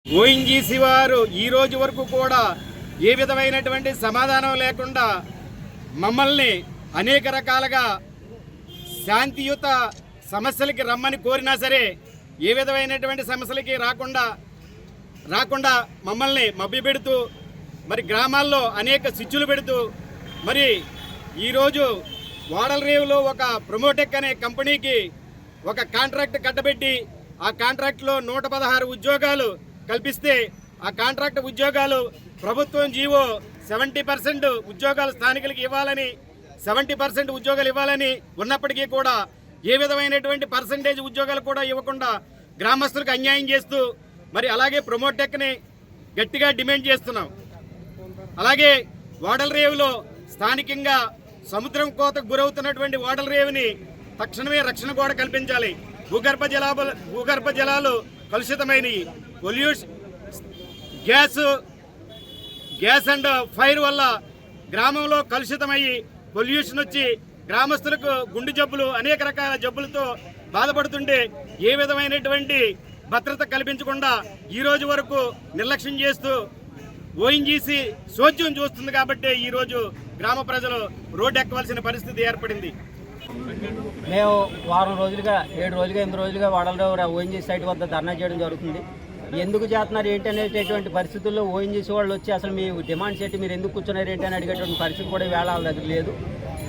ONGC వారు ఈ రోజు వరకు కూడా ఏ విధమైనటువంటి సమాధానం లేకుండా మమ్మల్ని అనేక రకాలుగా శాంతియుత సమస్యలకి రమ్మని కోరినా సరే ఏ విధమైనటువంటి సమస్యలకి రాకుండా మమ్మల్ని మభ్యపెడుతూ మరి గ్రామాల్లో అనేక స్విచ్చులు పెడుతూ మరి ఈరోజు వాడలరేవులో ఒక ప్రమోటెక్ అనే కంపెనీకి ఒక కాంట్రాక్ట్ కట్టబెట్టి ఆ కాంట్రాక్ట్లో 116 ఉద్యోగాలు కల్పిస్తే ఆ కాంట్రాక్ట్ ఉద్యోగాలు ప్రభుత్వం జీవో 70% ఉద్యోగాలు స్థానికులకు ఇవ్వాలని 70% ఉద్యోగాలు ఇవ్వాలని ఉన్నప్పటికీ కూడా ఏ విధమైనటువంటి పర్సంటేజ్ ఉద్యోగాలు కూడా ఇవ్వకుండా గ్రామస్తులకు అన్యాయం చేస్తూ మరి అలాగే ప్రమోటెక్ని గట్టిగా డిమాండ్ చేస్తున్నాం. అలాగే వాడలరేవులో స్థానికంగా సముద్రం కోతకు గురవుతున్నటువంటి వాడలరేవుని తక్షణమే రక్షణ కూడా కల్పించాలి. భూగర్భ జలాలు కలుషితమైనవి. పొల్యూషన్ గ్యాస్ అండ్ ఫైర్ వల్ల గ్రామంలో కలుషితమయ్యి పొల్యూషన్ వచ్చి గ్రామస్తులకు గుండె జబ్బులు అనేక రకాల జబ్బులతో బాధపడుతుంటే ఏ విధమైనటువంటి భద్రత కల్పించకుండా ఈ రోజు వరకు నిర్లక్ష్యం చేస్తూ ఓఎన్జీసీ చోద్యం చూస్తుంది. కాబట్టి ఈరోజు గ్రామ ప్రజలు రోడ్డు ఎక్కవలసిన పరిస్థితి ఏర్పడింది. మేము వారం రోజులుగా 7 రోజులుగా 8 రోజులుగా వాడలరేవు ఓఎన్జీసీ సైట్ వద్ద ధర్నా చేయడం జరుగుతుంది. ఎందుకు చేస్తున్నారు ఏంటి అనేటటువంటి పరిస్థితుల్లో ఓఎన్జీసీ వాళ్ళు వచ్చి అసలు మీ డిమాండ్స్ ఏంటి, మీరు ఎందుకు కూర్చున్నారు ఏంటి అని అడిగేటువంటి పరిస్థితి కూడా వేళ వాళ్ళ దగ్గర లేదు.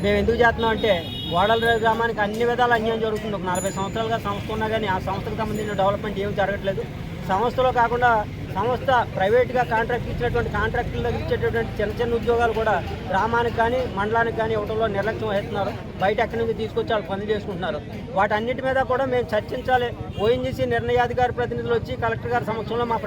మేము ఎందుకు చేస్తున్నాం అంటే వాడలరేవు గ్రామానికి అన్ని విధాలు అన్యాయం జరుగుతుంది. ఒక 40 సంవత్సరాలుగా సంస్థ ఉన్నా కానీ ఆ సంస్థకు సంబంధించిన డెవలప్మెంట్ ఏమీ జరగట్లేదు. సంస్థలో కాకుండా సంస్థ ప్రైవేట్గా కాంట్రాక్ట్ ఇచ్చినటువంటి కాంట్రాక్టుల దగ్గర ఇచ్చేటటువంటి చిన్న ఉద్యోగాలు కూడా గ్రామానికి కానీ మండలానికి కానీ ఇవ్వడంలో నిర్లక్ష్యం వహిస్తున్నారు. బయట ఎక్కడి నుంచి తీసుకొచ్చి వాళ్ళు పనులు చేసుకుంటున్నారు. వాటన్నిటి మీద కూడా మేము చర్చించాలి. ఓఎన్జీసీ నిర్ణయాధికారి ప్రతినిధులు వచ్చి కలెక్టర్ గారి సమక్షంలో మా